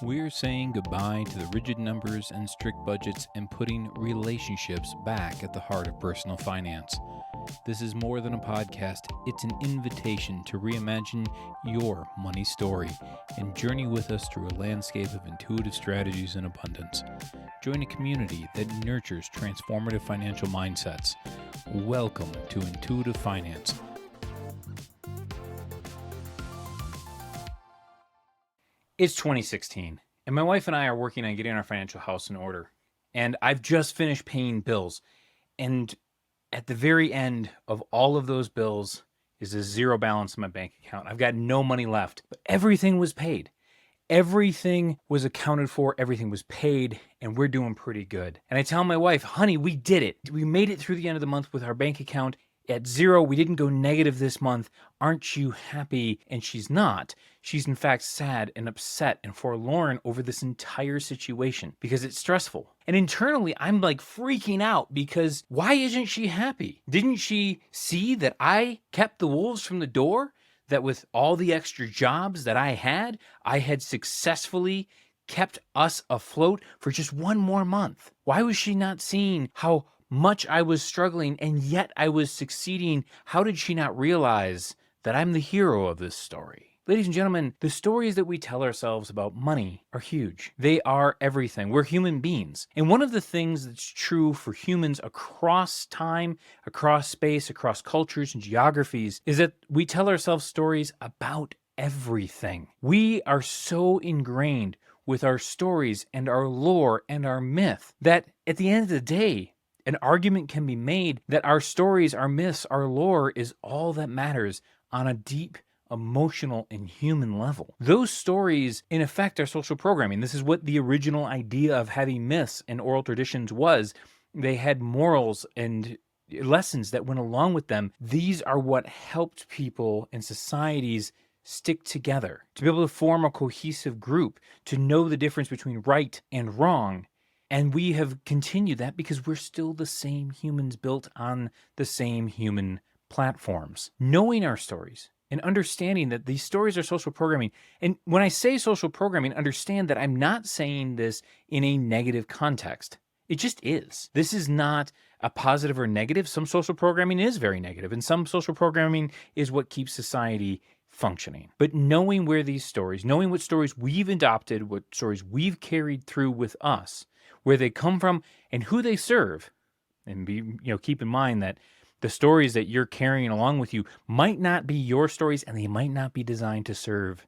We're saying goodbye to the rigid numbers and strict budgets and putting relationships back at the heart of personal finance. This is more than a podcast, it's an invitation to reimagine your money story and journey with us through a landscape of intuitive strategies and abundance. Join a community that nurtures transformative financial mindsets. Welcome to Intuitive Finance. It's 2016, and my wife and I are working on getting our financial house in order. And I've just finished paying bills. And at the very end of all of those bills is a zero balance in my bank account. I've got no money left, but everything was paid. Everything was accounted for, everything was paid, and we're doing pretty good. And I tell my wife, honey, we did it. We made it through the end of the month with our bank account at zero. We didn't go negative this month. Aren't you happy? And she's not. She's in fact sad and upset and forlorn over this entire situation because it's stressful. And internally, I'm like freaking out because why isn't she happy? Didn't she see that I kept the wolves from the door? That with all the extra jobs that I had successfully kept us afloat for just one more month. Why was she not seeing how much I was struggling and yet I was succeeding? How did she not realize that I'm the hero of this story? Ladies and gentlemen, the stories that we tell ourselves about money are huge. They are everything. We're human beings. And one of the things that's true for humans across time, across space, across cultures and geographies is that we tell ourselves stories about everything. We are so ingrained with our stories and our lore and our myth that at the end of the day, an argument can be made that our stories, our myths, our lore is all that matters on a deep emotional and human level. Those stories, in effect, are social programming. This is what the original idea of having myths and oral traditions was. They had morals and lessons that went along with them. These are what helped people and societies stick together, to be able to form a cohesive group, to know the difference between right and wrong. And we have continued that because we're still the same humans built on the same human platforms. Knowing our stories and understanding that these stories are social programming. And when I say social programming, understand that I'm not saying this in a negative context. It just is. This is not a positive or negative. Some social programming is very negative, and some social programming is what keeps society functioning. But knowing where these stories, knowing what stories we've adopted, what stories we've carried through with us, where they come from and who they serve, and keep in mind that the stories that you're carrying along with you might not be your stories and they might not be designed to serve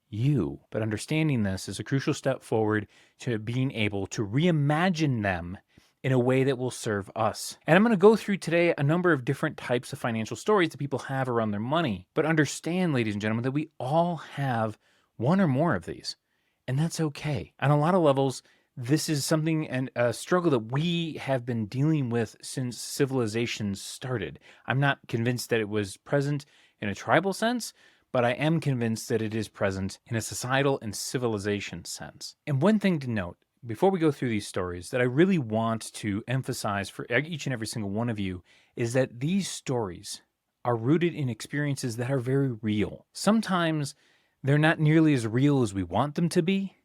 you. But understanding this is a crucial step forward to being able to reimagine them in a way that will serve us. And I'm going to go through today a number of different types of financial stories that people have around their money. But understand, ladies and gentlemen, that we all have one or more of these. And that's okay. On a lot of levels, this is something and a struggle that we have been dealing with since civilization started. I'm not convinced that it was present in a tribal sense, but I am convinced that it is present in a societal and civilization sense. And one thing to note, before we go through these stories, that I really want to emphasize for each and every single one of you is that these stories are rooted in experiences that are very real. Sometimes they're not nearly as real as we want them to be,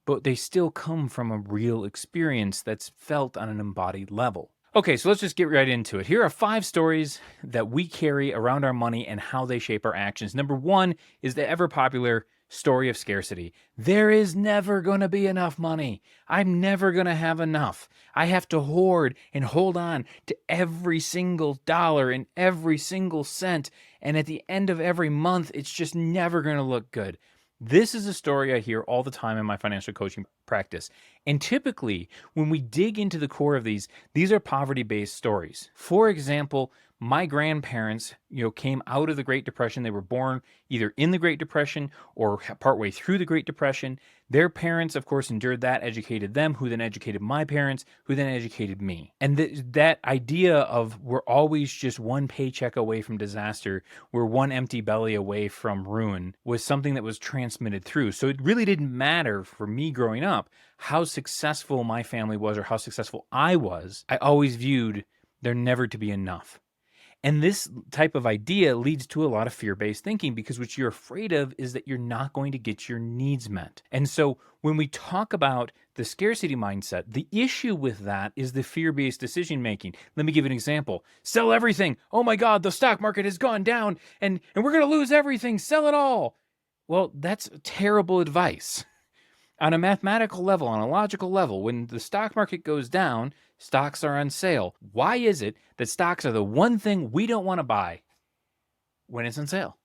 but they still come from a real experience that's felt on an embodied level. Okay, so let's just get right into it. Here are 5 stories that we carry around our money and how they shape our actions. Number 1 is the ever popular story of scarcity. There is never going to be enough money. I'm never going to have enough. I have to hoard and hold on to every single dollar and every single cent. And at the end of every month, it's just never going to look good. This is a story I hear all the time in my financial coaching practice. And typically, when we dig into the core of these are poverty-based stories. For example, my grandparents, came out of the Great Depression. They were born either in the Great Depression or partway through the Great Depression. Their parents, of course, endured that, educated them, who then educated my parents, who then educated me. And that idea of we're always just one paycheck away from disaster, we're one empty belly away from ruin, was something that was transmitted through. So it really didn't matter for me growing up how successful my family was or how successful I was. I always viewed there never to be enough. And this type of idea leads to a lot of fear-based thinking because what you're afraid of is that you're not going to get your needs met. And so when we talk about the scarcity mindset, the issue with that is the fear-based decision making. Let me give you an example. Sell everything. Oh my God, the stock market has gone down and we're going to lose everything. Sell it all. Well, that's terrible advice. On a mathematical level, on a logical level, when the stock market goes down, stocks are on sale. Why is it that stocks are the one thing we don't want to buy when it's on sale?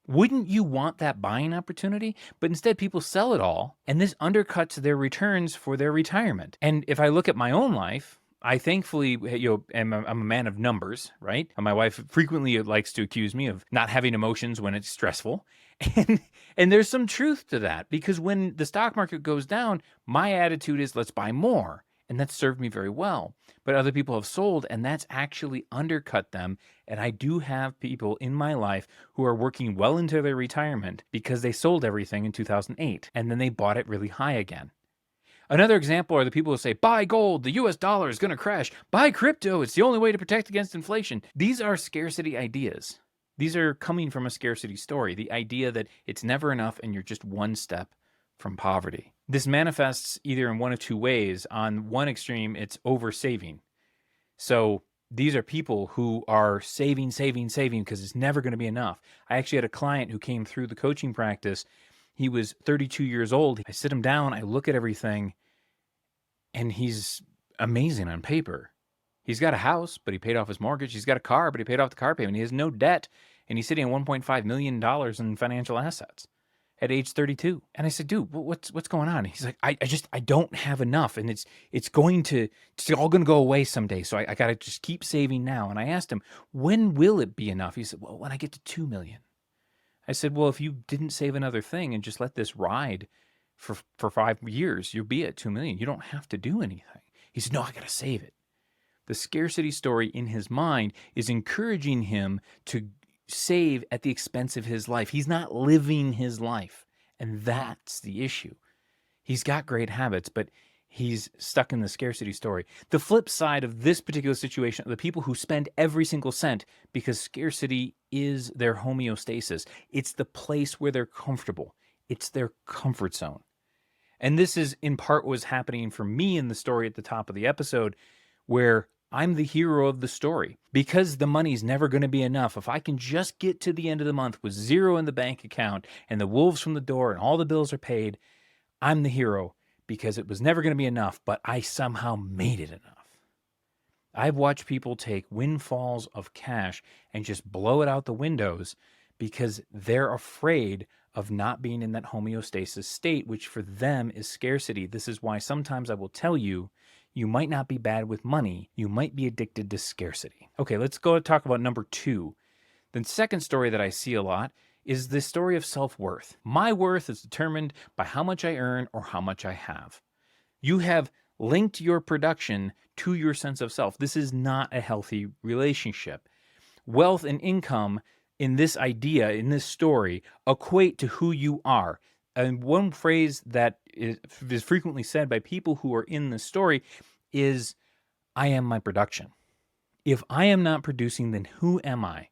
Wouldn't you want that buying opportunity? But instead, people sell it all, and this undercuts their returns for their retirement. And if I look at my own life, I thankfully, I'm a man of numbers, right? And my wife frequently likes to accuse me of not having emotions when it's stressful. And, and there's some truth to that because when the stock market goes down, my attitude is let's buy more. And that's served me very well. But other people have sold, and that's actually undercut them. And I do have people in my life who are working well into their retirement because they sold everything in 2008 and then they bought it really high again. Another example are the people who say, buy gold, the US dollar is going to crash. Buy crypto, it's the only way to protect against inflation. These are scarcity ideas. These are coming from a scarcity story, the idea that it's never enough and you're just one step from poverty. This manifests either in one of two ways. On one extreme, it's over saving. So these are people who are saving because it's never going to be enough. I actually had a client who came through the coaching practice. He was 32 years old. I sit him down, I look at everything, and he's amazing on paper. He's got a house, but he paid off his mortgage. He's got a car, but he paid off the car payment. He has no debt, and he's sitting at $1.5 million in financial assets at age 32. And I said, dude, what's going on? He's like, I don't have enough, and it's all going to go away someday. So I got to just keep saving now. And I asked him, when will it be enough? He said, well, when I get to 2 million. I said, well, if you didn't save another thing and just let this ride for 5 years, you'll be at 2 million. You don't have to do anything. He said, no, I got to save it. The scarcity story in his mind is encouraging him to save at the expense of his life. He's not living his life. And that's the issue. He's got great habits, but he's stuck in the scarcity story. The flip side of this particular situation are the people who spend every single cent because scarcity is their homeostasis. It's the place where they're comfortable. It's their comfort zone. And this is in part what was happening for me in the story at the top of the episode, where I'm the hero of the story. Because the money's never going to be enough, if I can just get to the end of the month with zero in the bank account and the wolves from the door and all the bills are paid, I'm the hero because it was never going to be enough, but I somehow made it enough. I've watched people take windfalls of cash and just blow it out the windows because they're afraid of not being in that homeostasis state, which for them is scarcity. This is why sometimes I will tell you, you might not be bad with money. You might be addicted to scarcity. Okay, let's go talk about number 2. The second story that I see a lot is the story of self-worth. My worth is determined by how much I earn or how much I have. You have linked your production to your sense of self. This is not a healthy relationship. Wealth and income in this idea, in this story, equate to who you are. And one phrase that is frequently said by people who are in this story is, I am my production. If I am not producing, then who am I?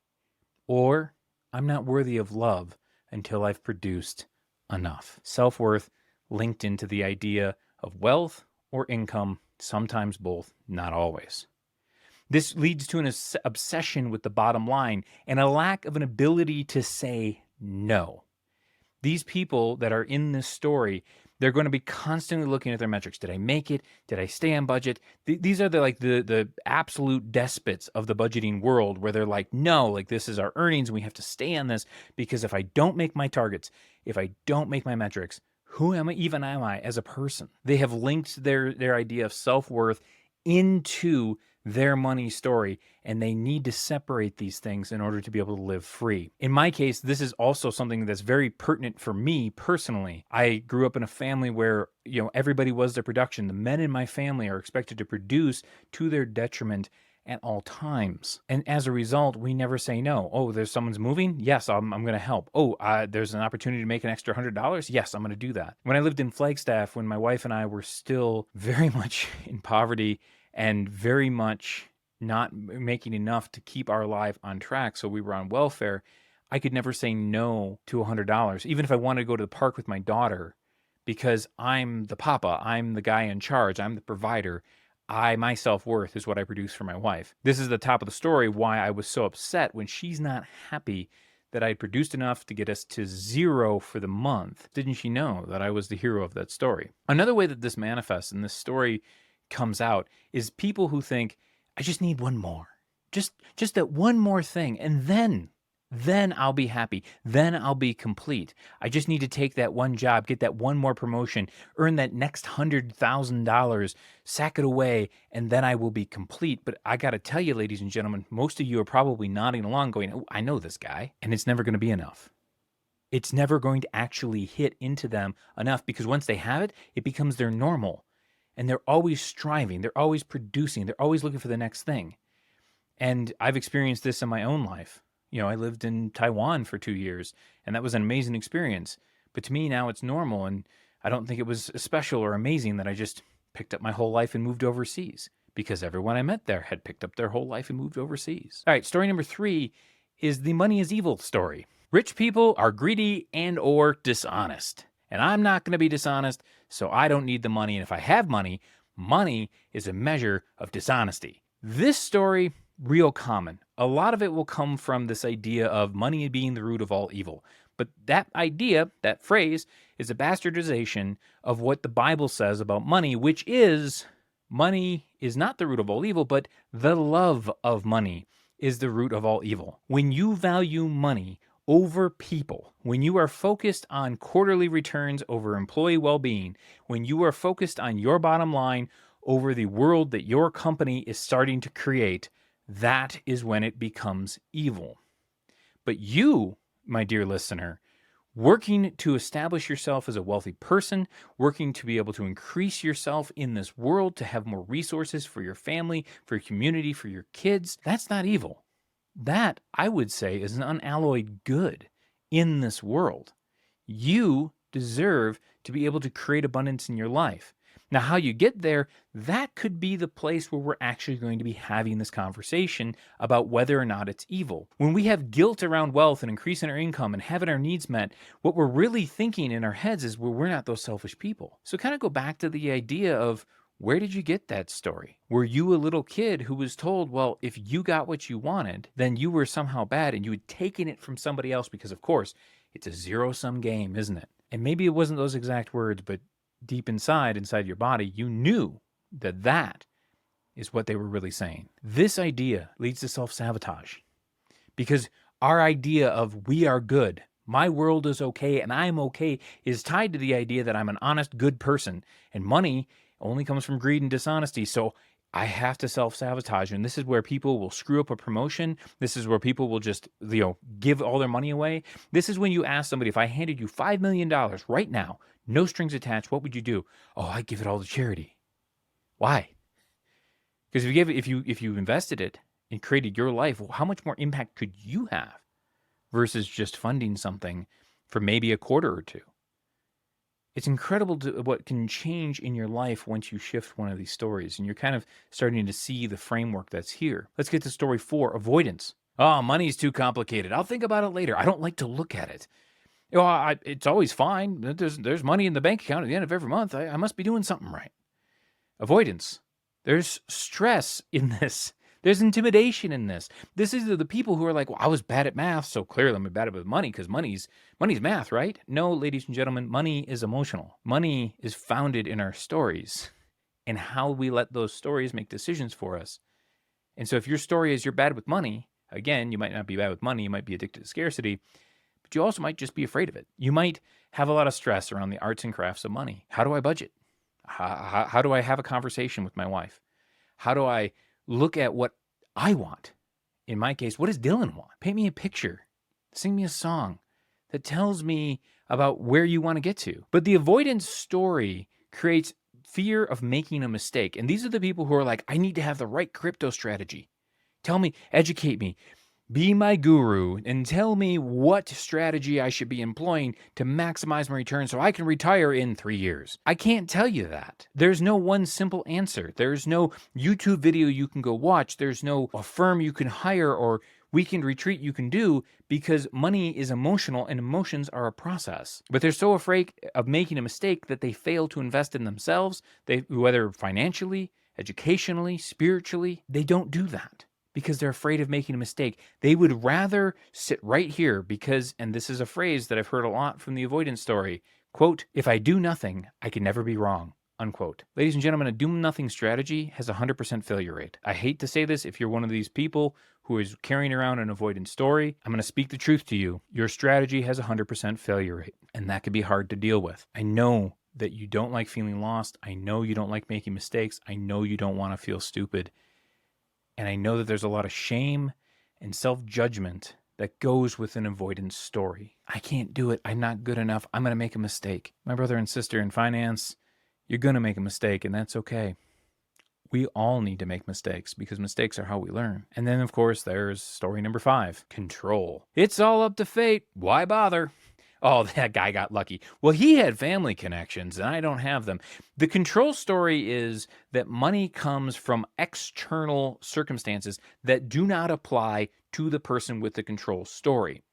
Or I'm not worthy of love until I've produced enough. Self-worth linked into the idea of wealth or income, sometimes both, not always. This leads to an obsession with the bottom line and a lack of an ability to say no. These people that are in this story, they're going to be constantly looking at their metrics. Did I make it? Did I stay on budget? These are the absolute despots of the budgeting world where they're like, no, like this is our earnings. And we have to stay on this because if I don't make my targets, if I don't make my metrics, who am I as a person? They have linked their idea of self-worth into their money story, and they need to separate these things in order to be able to live free. In my case, this is also something that's very pertinent for me personally. I grew up in a family where, everybody was their production. The men in my family are expected to produce to their detriment at all times. And as a result, we never say no. Oh, there's someone's moving? Yes, I'm going to help. Oh, there's an opportunity to make an extra $100? Yes, I'm going to do that. When I lived in Flagstaff, when my wife and I were still very much in poverty and very much not making enough to keep our life on track, so we were on welfare, I could never say no to $100, even if I wanted to go to the park with my daughter, because I'm the papa, I'm the guy in charge, I'm the provider. My self-worth is what I produce for my wife. This is the top of the story why I was so upset when she's not happy that I had produced enough to get us to zero for the month. Didn't she know that I was the hero of that story? Another way that this manifests and this story comes out is people who think, I just need one more. Just that one more thing, and then I'll be happy. Then I'll be complete. I just need to take that one job, get that one more promotion, earn that next $100,000, sack it away, and then I will be complete. But I got to tell you, ladies and gentlemen, most of you are probably nodding along going, oh, I know this guy, and it's never going to be enough. It's never going to actually hit into them enough, because once they have it, it becomes their normal. And they're always striving. They're always producing. They're always looking for the next thing. And I've experienced this in my own life. I lived in Taiwan for 2 years, and that was an amazing experience. But to me now it's normal, and I don't think it was special or amazing that I just picked up my whole life and moved overseas, because everyone I met there had picked up their whole life and moved overseas. All right, story number 3 is the money is evil story. Rich people are greedy and or dishonest. And I'm not going to be dishonest, so I don't need the money. And if I have money, money is a measure of dishonesty. This story, real common. A lot of it will come from this idea of money being the root of all evil. But that idea, that phrase, is a bastardization of what the Bible says about money, which is money is not the root of all evil, but the love of money is the root of all evil. When you value money over people, when you are focused on quarterly returns over employee well-being, when you are focused on your bottom line over the world that your company is starting to create, that is when it becomes evil. But you, my dear listener, working to establish yourself as a wealthy person, working to be able to increase yourself in this world, to have more resources for your family, for your community, for your kids, that's not evil. That, I would say, is an unalloyed good in this world. You deserve to be able to create abundance in your life. Now, how you get there, that could be the place where we're actually going to be having this conversation about whether or not it's evil. When we have guilt around wealth and increasing our income and having our needs met, what we're really thinking in our heads is, well, we're not those selfish people. So kind of go back to the idea of, where did you get that story? Were you a little kid who was told, well, if you got what you wanted, then you were somehow bad and you had taken it from somebody else? Because, of course, it's a zero-sum game, isn't it? And maybe it wasn't those exact words, but deep inside your body, you knew that that is what they were really saying. This idea leads to self-sabotage, because our idea of we are good, my world is okay, and I'm okay, is tied to the idea that I'm an honest, good person, and money only comes from greed and dishonesty. So I have to self-sabotage. And this is where people will screw up a promotion. This is where people will just, give all their money away. This is when you ask somebody, if I handed you $5 million right now, no strings attached, what would you do? Oh, I'd give it all to charity. Why? Because if you invested it and created your life, well, how much more impact could you have versus just funding something for maybe a quarter or two? It's incredible what can change in your life once you shift one of these stories, and you're kind of starting to see the framework that's here. Let's get to story 4, avoidance. Oh, money's too complicated. I'll think about it later. I don't like to look at it. It's always fine. There's money in the bank account at the end of every month. I must be doing something right. Avoidance. There's stress in this. There's intimidation in this. This is the people who are like, well, I was bad at math, so clearly I'm bad at money because money's math, right? No, ladies and gentlemen, money is emotional. Money is founded in our stories and how we let those stories make decisions for us. And so if your story is you're bad with money, again, you might not be bad with money, you might be addicted to scarcity, but you also might just be afraid of it. You might have a lot of stress around the arts and crafts of money. How do I budget? How do I have a conversation with my wife? How do I look at what I want? In my case, what does Dylan want? Paint me a picture. Sing me a song that tells me about where you want to get to. But the avoidance story creates fear of making a mistake. And these are the people who are like, I need to have the right crypto strategy. Tell me, educate me. Be my guru and tell me what strategy I should be employing to maximize my return so I can retire in 3 years. I can't tell you that. There's no one simple answer. There's no YouTube video you can go watch. There's no a firm you can hire or weekend retreat you can do, because money is emotional and emotions are a process. But they're so afraid of making a mistake that they fail to invest in themselves, whether financially, educationally, spiritually. They don't do that because they're afraid of making a mistake. They would rather sit right here because, and this is a phrase that I've heard a lot from the avoidance story, quote, "If I do nothing, I can never be wrong." Unquote. Ladies and gentlemen, a do nothing strategy has a 100% failure rate. I hate to say this if you're one of these people who is carrying around an avoidance story. I'm going to speak the truth to you. Your strategy has a 100% failure rate, and that can be hard to deal with. I know that you don't like feeling lost. I know you don't like making mistakes. I know you don't want to feel stupid. And I know that there's a lot of shame and self-judgment that goes with an avoidance story. I can't do it. I'm not good enough. I'm going to make a mistake. My brother and sister in finance, you're going to make a mistake, and that's okay. We all need to make mistakes because mistakes are how we learn. And then, of course, there's story number 5, control. It's all up to fate. Why bother? Oh, that guy got lucky. Well, he had family connections, and I don't have them. The control story is that money comes from external circumstances that do not apply to the person with the control story.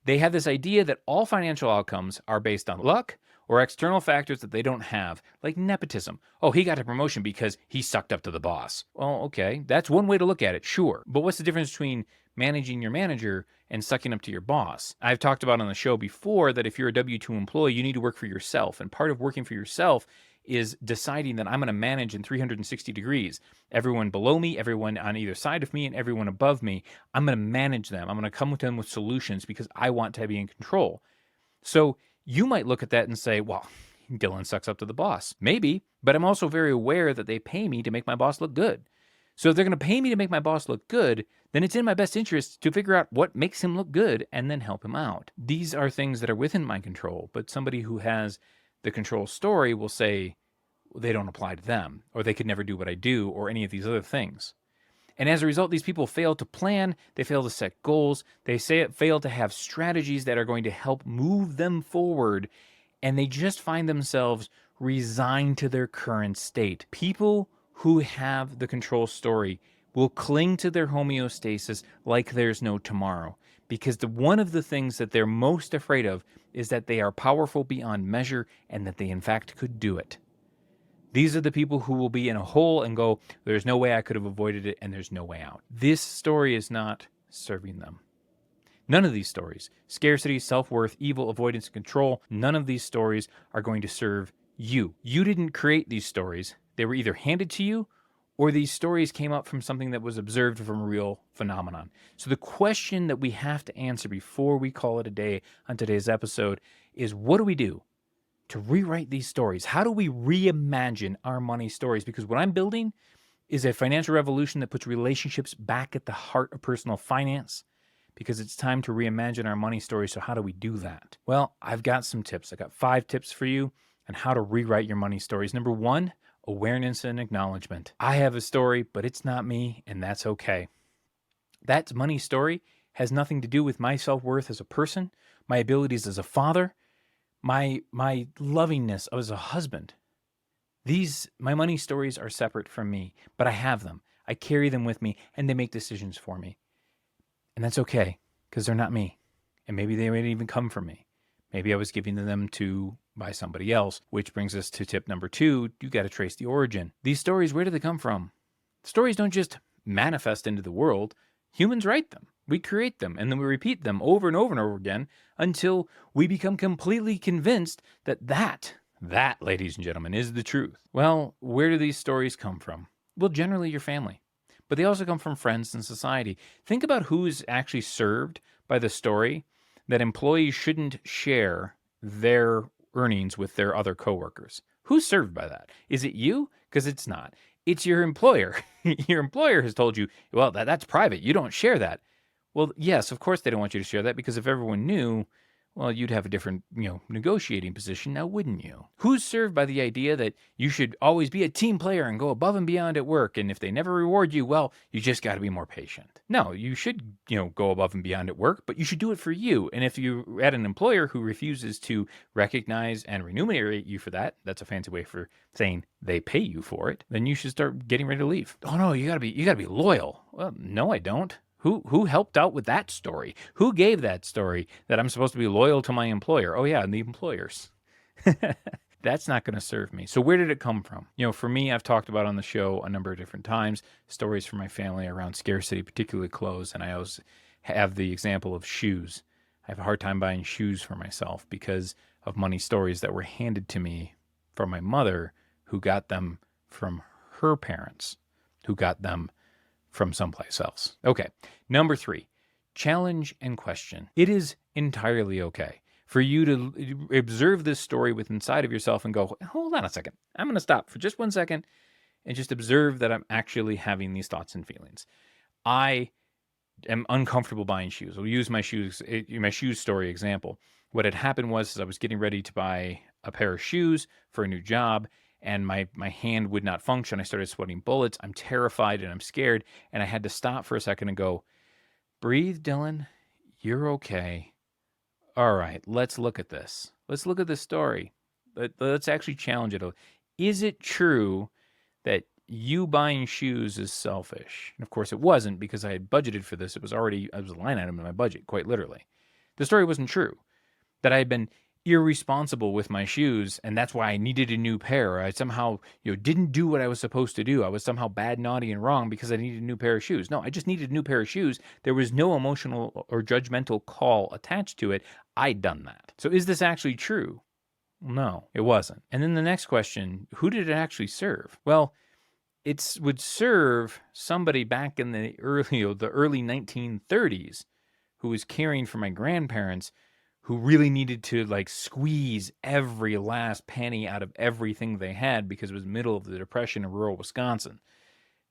They have this idea that all financial outcomes are based on luck or external factors that they don't have, like nepotism. Oh, he got a promotion because he sucked up to the boss. Well, okay, that's one way to look at it, sure. But what's the difference between managing your manager and sucking up to your boss? I've talked about on the show before that if you're a W-2 employee, you need to work for yourself. And part of working for yourself is deciding that I'm going to manage in 360 degrees. Everyone below me, everyone on either side of me, and everyone above me, I'm going to manage them. I'm going to come with them with solutions because I want to be in control. So you might look at that and say, well, Dylan sucks up to the boss. Maybe, but I'm also very aware that they pay me to make my boss look good. So if they're going to pay me to make my boss look good, then it's in my best interest to figure out what makes him look good and then help him out. These are things that are within my control, but somebody who has the control story will say they don't apply to them, or they could never do what I do, or any of these other things. And as a result, these people fail to plan, they fail to set goals, they fail to have strategies that are going to help move them forward, and they just find themselves resigned to their current state. People who have the control story will cling to their homeostasis like there's no tomorrow, because one of the things that they're most afraid of is that they are powerful beyond measure and that they in fact could do it. These are the people who will be in a hole and go, there's no way I could have avoided it, and there's no way out. This story is not serving them. None of these stories, scarcity, self-worth, evil, avoidance, and control, none of these stories are going to serve you. You didn't create these stories. They were either handed to you, or these stories came up from something that was observed from a real phenomenon. So the question that we have to answer before we call it a day on today's episode is, what do we do to rewrite these stories? How do we reimagine our money stories? Because what I'm building is a financial revolution that puts relationships back at the heart of personal finance, because it's time to reimagine our money stories. So how do we do that? Well, I've got some tips. I got 5 tips for you on how to rewrite your money stories. Number 1, awareness and acknowledgement. I have a story, but it's not me, and that's okay. That money story has nothing to do with my self-worth as a person, my abilities as a father, my lovingness as a husband. My money stories are separate from me, but I have them. I carry them with me, and they make decisions for me. And that's okay, because they're not me. And maybe they might even come from me. Maybe I was giving them by somebody else, which brings us to tip number 2. You got to trace the origin. These stories, where do they come from? Stories don't just manifest into the world. Humans write them. We create them, and then we repeat them over and over and over again until we become completely convinced that, ladies and gentlemen, is the truth. Well, where do these stories come from? Well, generally your family. But they also come from friends and society. Think about who's actually served by the story that employees shouldn't share their earnings with their other coworkers. Who's served by that? Is it you? Because it's not. It's your employer. Your employer has told you, well, that's private. You don't share that. Well, yes, of course they don't want you to share that, because if everyone knew, well, you'd have a different, negotiating position now, wouldn't you? Who's served by the idea that you should always be a team player and go above and beyond at work, and if they never reward you, well, you just got to be more patient? No, you should, go above and beyond at work, but you should do it for you. And if you at an employer who refuses to recognize and remunerate you for that, that's a fancy way for saying they pay you for it, then you should start getting ready to leave. Oh no, you gotta be loyal. Well, no, I don't. Who helped out with that story? Who gave that story that I'm supposed to be loyal to my employer? Oh yeah, and the employers. That's not going to serve me. So where did it come from? For me, I've talked about on the show a number of different times, stories from my family around scarcity, particularly clothes. And I always have the example of shoes. I have a hard time buying shoes for myself because of money stories that were handed to me from my mother, who got them from her parents, who got them from someplace else. Okay, number 3, challenge and question. It is entirely okay for you to observe this story with inside of yourself and go, hold on a second. I'm going to stop for just 1 second and just observe that I'm actually having these thoughts and feelings. I am uncomfortable buying shoes. I'll use my shoes story example. What had happened was I was getting ready to buy a pair of shoes for a new job, and my hand would not function. I started sweating bullets. I'm terrified and I'm scared, and I had to stop for a second and go, breathe, Dylan. You're okay. All right, let's look at this. Let's look at this story. Let's actually challenge it. Is it true that you buying shoes is selfish? And of course it wasn't, because I had budgeted for this. It was a line item in my budget, quite literally. The story wasn't true. That I had been irresponsible with my shoes, and that's why I needed a new pair. I somehow, didn't do what I was supposed to do. I was somehow bad, naughty, and wrong because I needed a new pair of shoes. No, I just needed a new pair of shoes. There was no emotional or judgmental call attached to it. I'd done that. So is this actually true? No, it wasn't. And then the next question, who did it actually serve? Well, it would serve somebody back in the early 1930s who was caring for my grandparents, who really needed to squeeze every last penny out of everything they had because it was middle of the Depression in rural Wisconsin.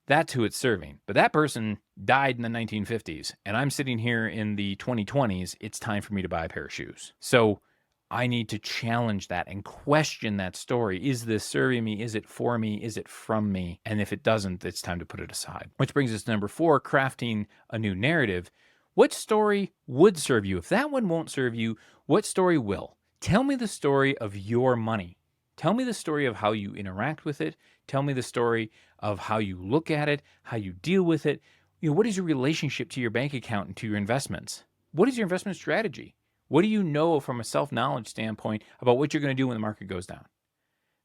That's who it's serving. But that person died in the 1950s, and I'm sitting here in the 2020s. It's time for me to buy a pair of shoes. So I need to challenge that and question that story. Is this serving me? Is it for me? Is it from me? And if it doesn't, it's time to put it aside. Which brings us to number 4, crafting a new narrative. What story would serve you? If that one won't serve you, what story will? Tell me the story of your money. Tell me the story of how you interact with it. Tell me the story of how you look at it, how you deal with it. What is your relationship to your bank account and to your investments? What is your investment strategy? What do you know from a self-knowledge standpoint about what you're going to do when the market goes down?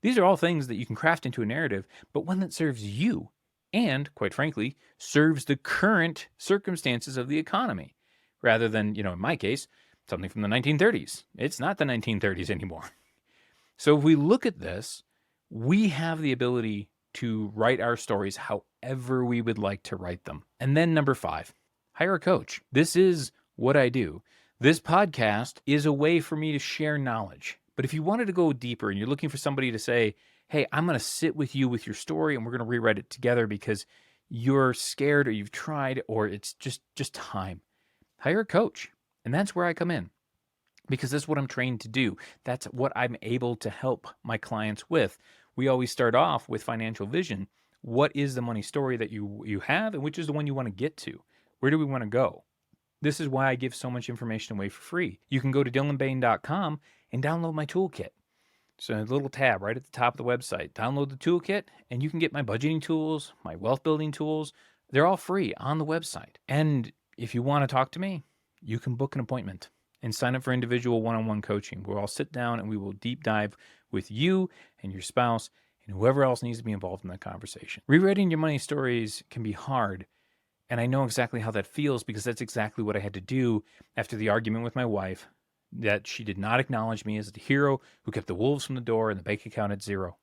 These are all things that you can craft into a narrative, but one that serves you and, quite frankly, serves the current circumstances of the economy, rather than, in my case, something from the 1930s. It's not the 1930s anymore. So if we look at this, we have the ability to write our stories however we would like to write them. And then number 5, hire a coach. This is what I do. This podcast is a way for me to share knowledge. But if you wanted to go deeper and you're looking for somebody to say, hey, I'm going to sit with you with your story and we're going to rewrite it together because you're scared or you've tried or it's just time, hire a coach. And that's where I come in, because that's what I'm trained to do. That's what I'm able to help my clients with. We always start off with financial vision. What is the money story that you have, and which is the one you want to get to? Where do we want to go? This is why I give so much information away for free. You can go to dylanbain.com and download my toolkit. So a little tab right at the top of the website. Download the toolkit, and you can get my budgeting tools, my wealth building tools. They're all free on the website. And if you want to talk to me, you can book an appointment and sign up for individual one-on-one coaching, where I'll sit down and we will deep dive with you and your spouse and whoever else needs to be involved in that conversation. Rewriting your money stories can be hard, and I know exactly how that feels, because that's exactly what I had to do after the argument with my wife, that she did not acknowledge me as the hero who kept the wolves from the door and the bank account at zero.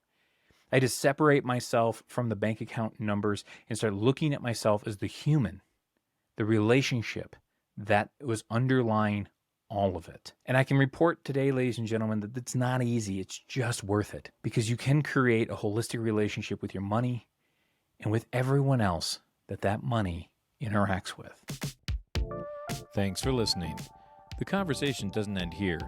I had to separate myself from the bank account numbers and start looking at myself as the human, the relationship that was underlying all of it. And I can report today, ladies and gentlemen, that it's not easy. It's just worth it, because you can create a holistic relationship with your money and with everyone else that money interacts with. Thanks for listening. The conversation doesn't end here.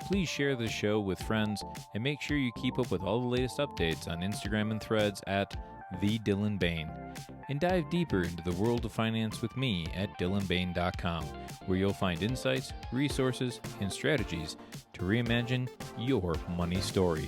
Please share the show with friends and make sure you keep up with all the latest updates on Instagram and Threads at The Dylan Bain. And dive deeper into the world of finance with me at dylanbain.com, where you'll find insights, resources, and strategies to reimagine your money story.